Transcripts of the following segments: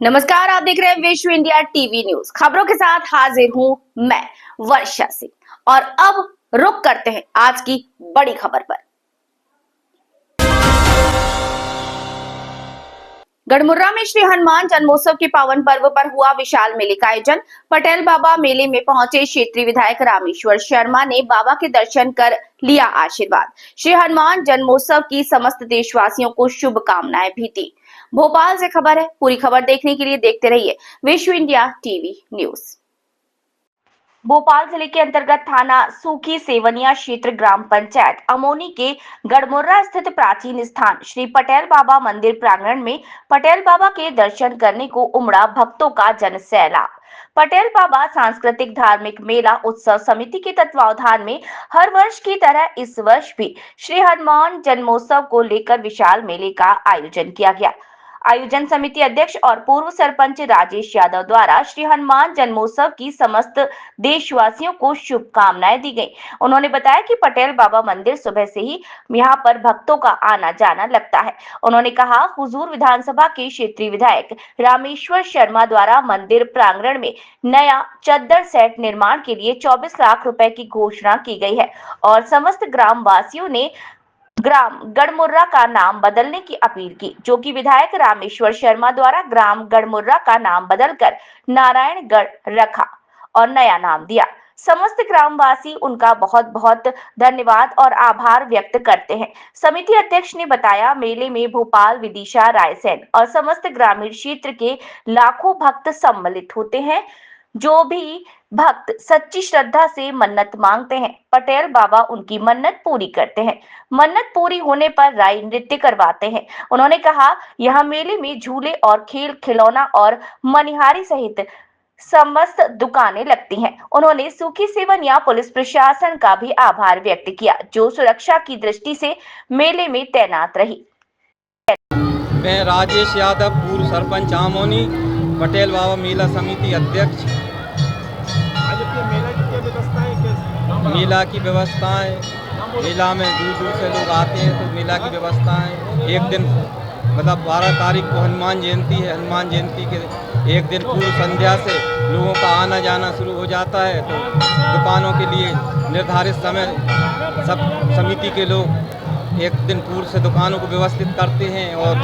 नमस्कार, आप देख रहे हैं विश्व इंडिया टीवी न्यूज। खबरों के साथ हाजिर हूं मैं वर्षा सिंह और अब रुक करते हैं आज की बड़ी खबर पर। गढ़मुर्रा में श्री हनुमान जन्मोत्सव के पावन पर्व पर हुआ विशाल मेले का आयोजन। पटेल बाबा मेले में पहुंचे क्षेत्रीय विधायक रामेश्वर शर्मा ने बाबा के दर्शन कर लिया आशीर्वाद। श्री हनुमान जन्मोत्सव की समस्त देशवासियों को शुभकामनाएं भी दी। भोपाल से खबर है, पूरी खबर देखने के लिए देखते रहिए विश्व इंडिया टीवी न्यूज। भोपाल जिले के अंतर्गत थाना सूखी सेवनिया क्षेत्र ग्राम पंचायत अमोनी के गढ़मुर्रा स्थित प्राचीन स्थान श्री पटेल बाबा मंदिर प्रांगण में पटेल बाबा के दर्शन करने को उमड़ा भक्तों का जनसैलाब। पटेल बाबा सांस्कृतिक धार्मिक मेला उत्सव समिति के तत्वावधान में हर वर्ष की तरह इस वर्ष भी श्री हनुमान जन्मोत्सव को लेकर विशाल मेले का आयोजन किया गया। आयोजन समिति अध्यक्ष और पूर्व सरपंच राजेश यादव द्वारा श्री हनुमान जन्मोत्सव की समस्त देशवासियों को शुभकामनाएं दी गई। उन्होंने बताया कि पटेल बाबा मंदिर सुबह से ही यहाँ पर भक्तों का आना जाना लगता है। उन्होंने कहा, हुजूर विधानसभा के क्षेत्रीय विधायक रामेश्वर शर्मा द्वारा मंदिर प्रांगण में नया चद्दर सेट निर्माण के लिए 24 लाख रुपए की घोषणा की गई है और समस्त ग्राम वासियों ने ग्राम गढ़मुर्रा का नाम बदलने की अपील की, जो कि विधायक रामेश्वर शर्मा द्वारा ग्राम गढ़मुर्रा का नाम बदलकर नारायणगढ़ रखा और नया नाम दिया। समस्त ग्रामवासी उनका बहुत बहुत धन्यवाद और आभार व्यक्त करते हैं। समिति अध्यक्ष ने बताया, मेले में भोपाल, विदिशा, रायसेन और समस्त ग्रामीण क्षेत्र के लाखों भक्त सम्मिलित होते हैं। जो भी भक्त सच्ची श्रद्धा से मन्नत मांगते हैं, पटेल बाबा उनकी मन्नत पूरी करते हैं। मन्नत पूरी होने पर राई नृत्य करवाते हैं। उन्होंने कहा, यह मेले में झूले और खेल खिलौना और मनिहारी सहित समस्त दुकानें लगती हैं। उन्होंने सूखी सेवनिया पुलिस प्रशासन का भी आभार व्यक्त किया, जो सुरक्षा की दृष्टि से मेले में तैनात रही। मैं राजेश यादव, पूर्व सरपंच आमोनी, पटेल बाबा मेला समिति अध्यक्ष। आज मेला की क्या व्यवस्था है? मेला की व्यवस्थाएं, मेला में दूर दूर से लोग आते हैं, तो मेला की व्यवस्थाएं एक दिन मतलब 12 तारीख को हनुमान जयंती है। हनुमान जयंती के एक दिन पूर्व संध्या से लोगों का आना जाना शुरू हो जाता है, तो दुकानों के लिए निर्धारित समय सब समिति के लोग एक दिन पूर्व से दुकानों को व्यवस्थित करते हैं और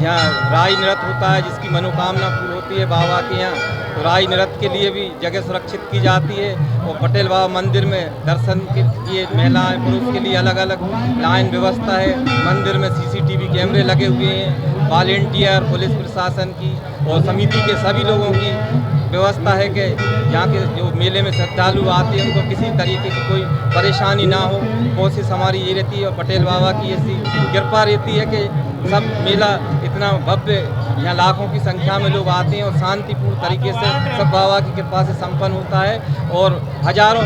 जहाँ राई नृत्य होता है, जिसकी मनोकामना पूरी होती है बाबा के यहाँ, तो राई नृत्य के लिए भी जगह सुरक्षित की जाती है। और पटेल बाबा मंदिर में दर्शन के लिए महिलाएं पुरुष के लिए अलग अलग लाइन व्यवस्था है। मंदिर में CCTV कैमरे लगे हुए हैं। वॉलेंटियर पुलिस प्रशासन की और समिति के सभी लोगों की व्यवस्था है कि यहाँ के जो मेले में श्रद्धालु आते हैं उनको किसी तरीके की कोई परेशानी ना हो। कोशिश हमारी ये रहती है और पटेल बाबा की ऐसी कृपा रहती है कि सब मेला इतना भव्य, यहाँ लाखों की संख्या में लोग आते हैं और शांतिपूर्ण तरीके से सब बाबा की कृपा से संपन्न होता है। और हजारों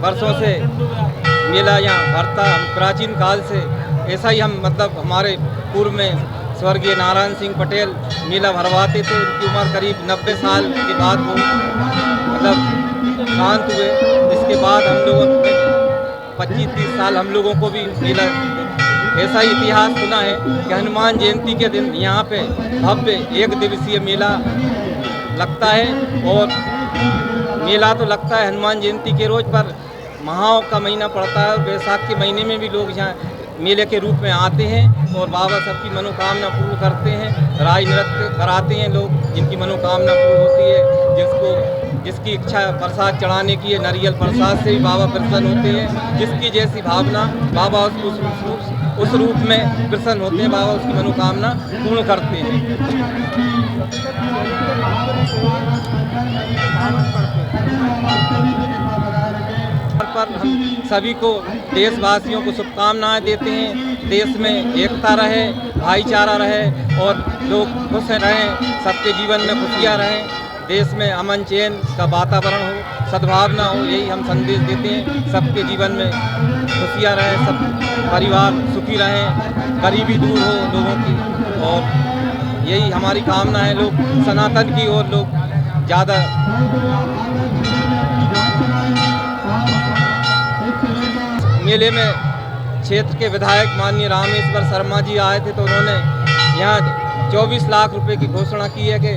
वर्षों से मेला यहाँ भरता, प्राचीन काल से ऐसा ही हम मतलब हमारे पूर्व में स्वर्गीय नारायण सिंह पटेल मेला भरवाते थे। उनकी उम्र करीब 90 साल के बाद वो मतलब शांत हुए। इसके बाद हम लोगों ने 25-30 साल हम लोगों को भी मेला ऐसा ही इतिहास सुना है कि हनुमान जयंती के दिन यहाँ पे भव्य 1 दिवसीय मेला लगता है। और मेला तो लगता है हनुमान जयंती के रोज, पर महाओं का महीना पड़ता है और बैसाख के महीने में भी लोग यहाँ मेले के रूप में आते हैं और बाबा सबकी मनोकामना पूर्ण करते हैं। राई नृत्य कराते हैं लोग, जिनकी मनोकामना पूर्ण होती है। जिसकी इच्छा प्रसाद चढ़ाने की है, नारियल प्रसाद से भी बाबा प्रसन्न होते हैं। जिसकी जैसी भावना बाबा उस रूप में प्रसन्न होते हैं, बाबा उसकी मनोकामना पूर्ण करते हैं। पर हम सभी को देशवासियों को शुभकामनाएं देते हैं। देश में एकता रहे, भाईचारा रहे और लोग खुश रहें, सबके जीवन में खुशियाँ रहें, देश में अमन चैन का वातावरण हो, सद्भावना हो, यही हम संदेश देते हैं। सबके जीवन में खुशियाँ रहें, सब परिवार सुखी रहें, गरीबी दूर हो लोगों की, और यही हमारी कामना है। लोग सनातन की ओर लोग ज़्यादा मेले में क्षेत्र के विधायक माननीय रामेश्वर शर्मा जी आए थे, तो उन्होंने यहाँ 24 लाख रुपए की घोषणा की है कि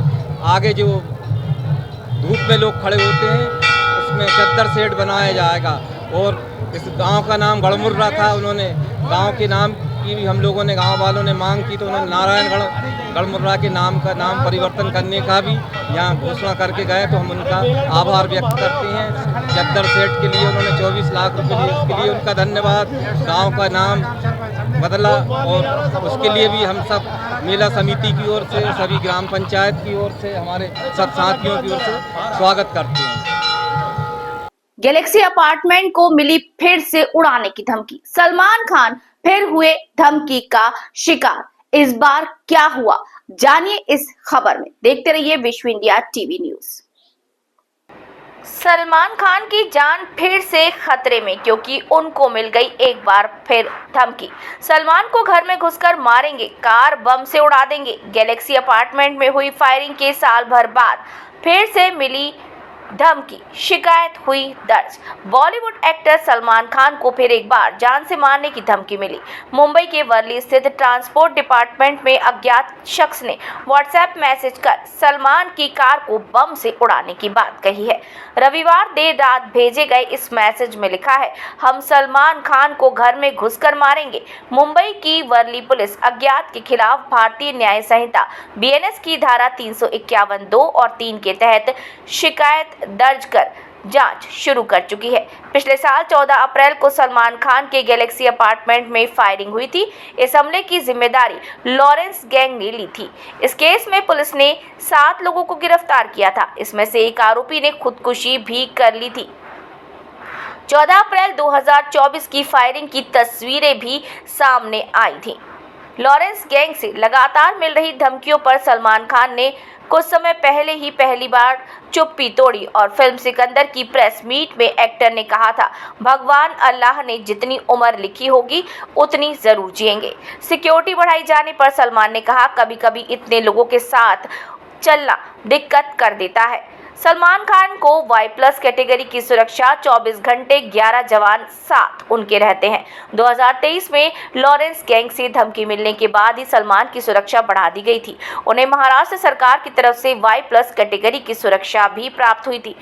आगे जो धूप में लोग खड़े होते हैं उसमें चद्दर शेड बनाया जाएगा। और इस गांव का नाम गढ़मुर्रा था, उन्होंने गांव के नाम की भी हम लोगों ने, गांव वालों ने मांग की तो उन्होंने नारायणगढ़ गढ़मुर्रा के नाम का नाम परिवर्तन करने का भी यहाँ घोषणा करके गए, तो हम उनका आभार व्यक्त करते हैं। चद्दर शेड के लिए उन्होंने 24 लाख रुपये दिए, इसके लिए उनका धन्यवाद। गाँव का नाम बदला और उसके लिए भी हम सब मेला समिति की ओर से, सभी ग्राम पंचायत की ओर से, हमारे सब साथियों की ओर से स्वागत करते हैं। गैलेक्सी अपार्टमेंट को मिली फिर से उड़ाने की धमकी, सलमान खान फिर हुए धमकी का शिकार। इस बार क्या हुआ, जानिए इस खबर में। देखते रहिए विश्व India TV news. Salman Khan की जान फिर से खतरे में, क्योंकि उनको मिल गई एक बार फिर धमकी। सलमान को घर में घुसकर मारेंगे, कार बम से उड़ा देंगे। गैलेक्सी अपार्टमेंट में हुई फायरिंग के साल भर बाद फिर से मिली धमकी, शिकायत हुई दर्ज। बॉलीवुड एक्टर सलमान खान को फिर एक बार जान से मारने की धमकी मिली। मुंबई के वर्ली स्थित ट्रांसपोर्ट डिपार्टमेंट में अज्ञात शख्स ने व्हाट्सएप मैसेज कर सलमान की कार को बम से उड़ाने की बात कही है। रविवार देर रात भेजे गए इस मैसेज में लिखा है, हम सलमान खान को घर में घुसकर मारेंगे। मुंबई की वर्ली पुलिस अज्ञात के खिलाफ भारतीय न्याय संहिता BNS की धारा 351(2) और 3 के तहत शिकायत दर्ज कर जांच शुरू कर चुकी है। पिछले साल 14 अप्रैल को सलमान खान के गैलेक्सी अपार्टमेंट में फायरिंग हुई थी। इस हमले की जिम्मेदारी लॉरेंस गैंग ने ली थी। इस केस में पुलिस ने 7 लोगों को गिरफ्तार किया था। इसमें से एक आरोपी ने खुदकुशी भी कर ली थी। 14 अप्रैल 2024 की फायरिंग की तस्वीरें भी सामने आई थी। लॉरेंस गैंग से लगातार मिल रही धमकियों पर सलमान खान ने कुछ समय पहले ही पहली बार चुप्पी तोड़ी और फिल्म सिकंदर की प्रेस मीट में एक्टर ने कहा था, भगवान अल्लाह ने जितनी उम्र लिखी होगी उतनी जरूर जिएंगे। सिक्योरिटी बढ़ाई जाने पर सलमान ने कहा, कभी कभी इतने लोगों के साथ चलना दिक्कत कर देता है। सलमान खान को Y+ कैटेगरी की सुरक्षा 24 घंटे 11 जवान साथ उनके रहते हैं। 2023 में लॉरेंस गैंग से धमकी मिलने के बाद ही सलमान की सुरक्षा बढ़ा दी गई थी। उन्हें महाराष्ट्र सरकार की तरफ से Y+ कैटेगरी की सुरक्षा भी प्राप्त हुई थी।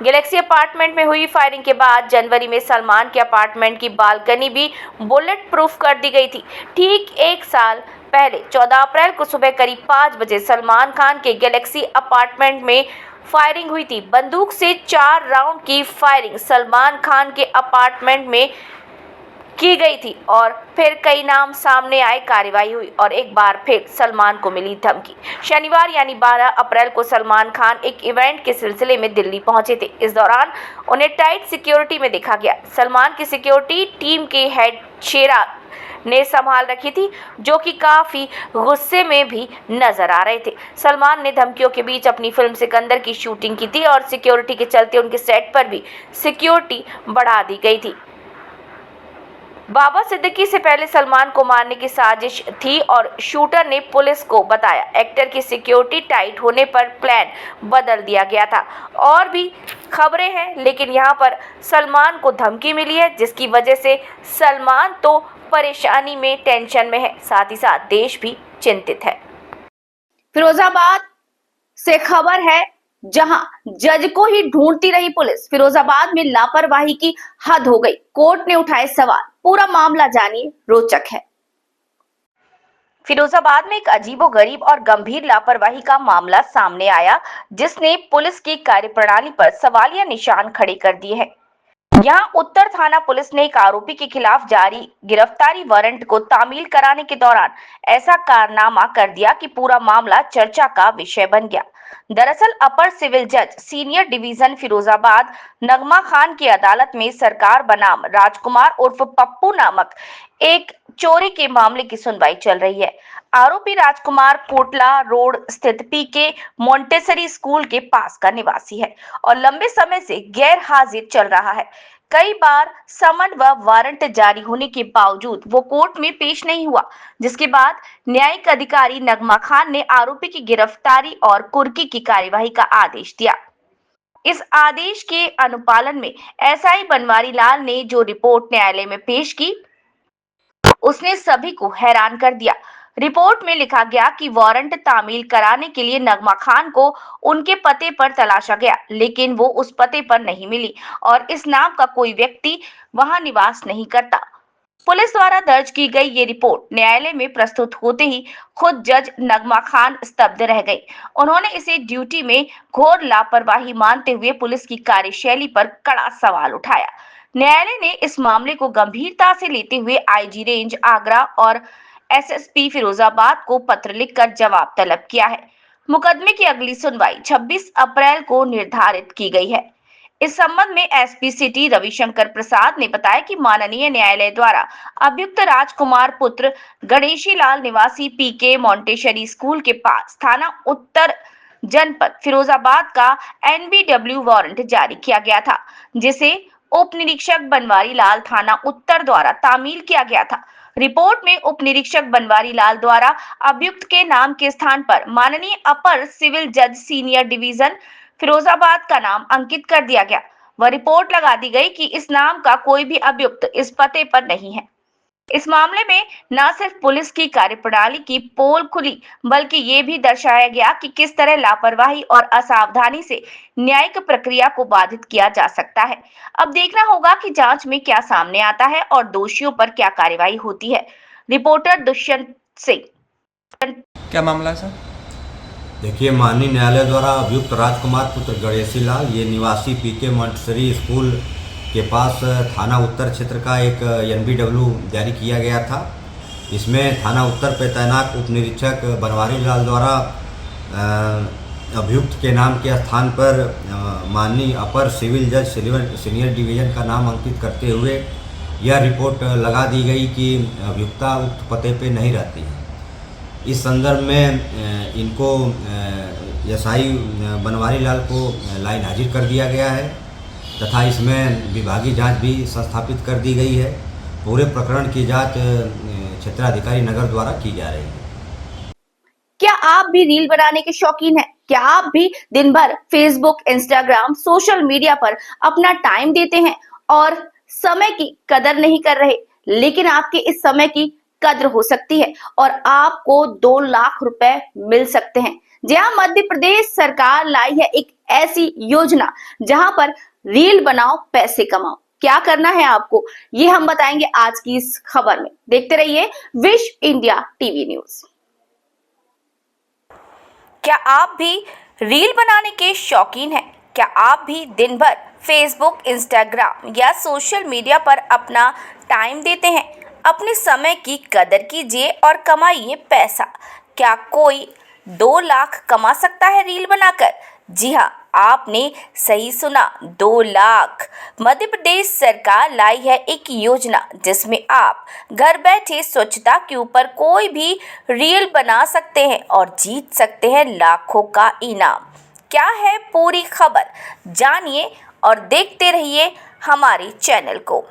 गैलेक्सी अपार्टमेंट में हुई फायरिंग के बाद जनवरी में सलमान के अपार्टमेंट की बालकनी भी बुलेट प्रूफ कर दी गई थी। ठीक एक साल पहले 14 अप्रैल को सुबह करीब 5 बजे सलमान खान के गैलेक्सी अपार्टमेंट में फायरिंग हुई थी। बंदूक से 4 राउंड की फायरिंग सलमान खान के अपार्टमेंट में की गई थी और फिर कई नाम सामने आए, कार्रवाई हुई और एक बार फिर सलमान को मिली धमकी। शनिवार यानी 12 अप्रैल को सलमान खान एक इवेंट के सिलसिले में दिल्ली पहुंचे थे। इस दौरान उन्हें टाइट सिक्योरिटी में देखा गया। सलमान की सिक्योरिटी टीम के हेड शेरा ने संभाल रखी थी, जो कि काफी गुस्से में भी नजर आ रहे थे। सलमान ने धमकियों के बीच अपनी फिल्म सिकंदर की शूटिंग की थी और सिक्योरिटी के चलते उनके सेट पर भी सिक्योरिटी बढ़ा दी गई थी। बाबा सिद्दीकी से पहले सलमान को मारने की साजिश थी और शूटर ने पुलिस को बताया। एक्टर की सिक्योरिटी टाइट होने पर प्लान बदल दिया गया था। और भी खबरें हैं, लेकिन यहाँ पर सलमान को धमकी मिली है, जिसकी वजह से सलमान तो परेशानी में, टेंशन में है, साथ ही साथ देश भी चिंतित है। फिरोजाबाद से खबर है, जहां जज को ही ढूंढती रही पुलिस। फिरोजाबाद में लापरवाही की हद हो गई, कोर्ट ने उठाए सवाल। पूरा मामला जानिए, रोचक है। फिरोजाबाद में एक अजीबोगरीब और गंभीर लापरवाही का मामला सामने आया, जिसने पुलिस की कार्यप्रणाली पर सवालिया निशान खड़े कर दिए हैं। यहां उत्तर थाना पुलिस ने एक आरोपी के खिलाफ जारी गिरफ्तारी वारंट को तामील कराने के दौरान ऐसा कारनामा कर दिया कि पूरा मामला चर्चा का विषय बन गया। दरअसल अपर सिविल जज सीनियर डिवीजन फिरोजाबाद नगमा खान की अदालत में सरकार बनाम राजकुमार उर्फ पप्पू नामक एक चोरी के मामले की सुनवाई चल रही है। आरोपी राजकुमार कोटला रोड स्थित पीके मोंटेसरी स्कूल के पास का निवासी है और लंबे समय से गैर हाजिर चल रहा है। कई बार समन व वारंट जारी होने के बावजूद वो कोर्ट में पेश नहीं हुआ, जिसके बाद न्यायिक अधिकारी नगमा खान ने आरोपी की गिरफ्तारी और कुर्की की कार्यवाही का आदेश दिया। इस आदेश के अनुपालन में एसआई बनवारी लाल ने जो रिपोर्ट न्यायालय में पेश की, उसने सभी को हैरान कर दिया। रिपोर्ट में लिखा गया कि वारंट तामील कराने के लिए नगमा खान को उनके पते पर तलाशा गया, लेकिन वो उस पते पर नहीं मिली और इस नाम का कोई व्यक्ति वहां निवास नहीं करता। पुलिस द्वारा दर्ज की गई ये रिपोर्ट न्यायालय में प्रस्तुत होते ही खुद जज नगमा खान स्तब्ध रह गई। उन्होंने इसे ड्यूटी में घोर लापरवाही मानते हुए पुलिस की कार्यशैली पर कड़ा सवाल उठाया। न्यायालय ने इस मामले को गंभीरता से लेते हुए आईजी रेंज आगरा और एसएसपी फिरोजाबाद को पत्र लिखकर जवाब तलब किया है। मुकदमे की अगली सुनवाई 26 अप्रैल को निर्धारित की गई है। इस संबंध में एसपी सिटी रविशंकर प्रसाद ने बताया कि माननीय न्यायालय द्वारा अभियुक्त राजकुमार पुत्र गणेशी लाल निवासी पीके मॉन्टेसरी स्कूल के पास थाना उत्तर जनपद फिरोजाबाद का एनबीडब्ल्यू वारंट जारी किया गया था, जिसे उप निरीक्षक बनवारी लाल थाना उत्तर द्वारा तामील किया गया था। रिपोर्ट में उप निरीक्षक बनवारी लाल द्वारा अभियुक्त के नाम के स्थान पर माननीय अपर सिविल जज सीनियर डिवीजन फिरोजाबाद का नाम अंकित कर दिया गया। वह रिपोर्ट लगा दी गई कि इस नाम का कोई भी अभियुक्त इस पते पर नहीं है। इस मामले में न सिर्फ पुलिस की कार्यप्रणाली की पोल खुली, बल्कि ये भी दर्शाया गया कि किस तरह लापरवाही और असावधानी से न्यायिक प्रक्रिया को बाधित किया जा सकता है। अब देखना होगा कि जांच में क्या सामने आता है और दोषियों पर क्या कार्रवाई होती है। रिपोर्टर दुष्यंत सिंह। क्या मामला है सर? देखिए, माननीय न्यायालय द्वारा अभियुक्त राजकुमार पुत्र गणेशी लाल, ये निवासी पीके मॉन्टेसरी स्कूल के पास थाना उत्तर क्षेत्र का एक एनबीडब्ल्यू जारी किया गया था। इसमें थाना उत्तर पे तैनात उप निरीक्षक बनवारी लाल द्वारा अभियुक्त के नाम के स्थान पर माननीय अपर सिविल जज सीनियर डिवीजन का नाम अंकित करते हुए यह रिपोर्ट लगा दी गई कि अभियुक्ता उक्त पते पे नहीं रहती है। इस संदर्भ में इनको एसआई बनवारी लाल को लाइन हाजिर कर दिया गया है तथा इसमें विभागीय जांच भी संस्थापित कर दी गई है। पूरे प्रकरण की जांच क्षेत्राधिकारी नगर द्वारा की जा रही है। क्या आप भी रील बनाने के शौकीन हैं? क्या आप भी दिन भर फेसबुक, इंस्टाग्राम, सोशल मीडिया पर अपना टाइम देते हैं और समय की कदर नहीं कर रहे? लेकिन आपके इस समय की कद्र हो सकती है और आपको 2 लाख रुपए मिल सकते हैं। जहां मध्य प्रदेश सरकार लाई है एक ऐसी योजना जहां पर रील बनाओ, पैसे कमाओ। क्या करना है आपको, ये हम बताएंगे आज की इस खबर में। देखते रहिए विश्व इंडिया टीवी न्यूज। क्या आप भी रील बनाने के शौकीन हैं? क्या आप भी दिन भर फेसबुक, इंस्टाग्राम या सोशल मीडिया पर अपना टाइम देते हैं? अपने समय की कदर कीजिए और कमाइए पैसा। क्या कोई 2 लाख कमा सकता है रील बनाकर? जी हाँ, आपने सही सुना, 2 लाख। मध्य प्रदेश सरकार लाई है एक योजना जिसमें आप घर बैठे स्वच्छता के ऊपर कोई भी रील बना सकते हैं और जीत सकते हैं लाखों का इनाम। क्या है पूरी खबर, जानिए और देखते रहिए हमारे चैनल को।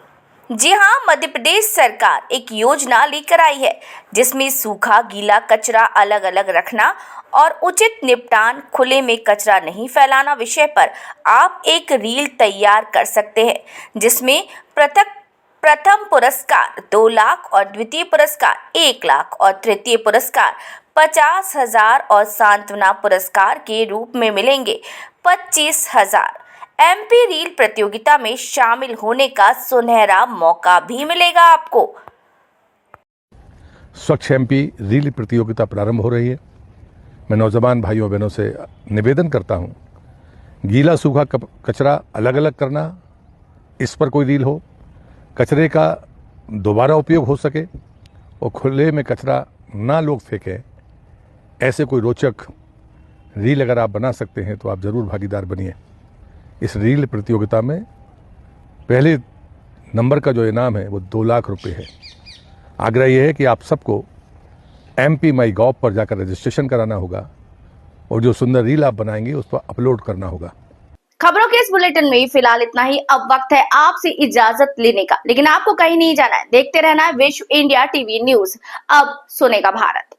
जी हाँ, मध्य प्रदेश सरकार एक योजना लेकर आई है जिसमें सूखा गीला कचरा अलग अलग रखना और उचित निपटान, खुले में कचरा नहीं फैलाना विषय पर आप एक रील तैयार कर सकते हैं, जिसमें प्रथम पुरस्कार 2 लाख और द्वितीय पुरस्कार 1 लाख और तृतीय पुरस्कार 50,000 और सांत्वना पुरस्कार के रूप में मिलेंगे 25,000। एमपी रील प्रतियोगिता में शामिल होने का सुनहरा मौका भी मिलेगा आपको। स्वच्छ एमपी रील प्रतियोगिता प्रारंभ हो रही है। मैं नौजवान भाइयों बहनों से निवेदन करता हूं, गीला सूखा कचरा अलग अलग करना, इस पर कोई रील हो, कचरे का दोबारा उपयोग हो सके और खुले में कचरा ना लोग फेंकें, ऐसे कोई रोचक रील अगर आप बना सकते हैं तो आप ज़रूर भागीदार बनिए। इस रील प्रतियोगिता में पहले नंबर का जो इनाम है वो 2 लाख रुपए है। आग्रह यह है कि आप सबको MPMyGov पर जाकर रजिस्ट्रेशन कराना होगा और जो सुंदर रील आप बनाएंगे उस पर अपलोड करना होगा। खबरों के इस बुलेटिन में फिलहाल इतना ही। अब वक्त है आपसे इजाजत लेने का, लेकिन आपको कहीं नहीं जाना है। देखते रहना है विश्व इंडिया टीवी न्यूज। अब सुनेगा भारत।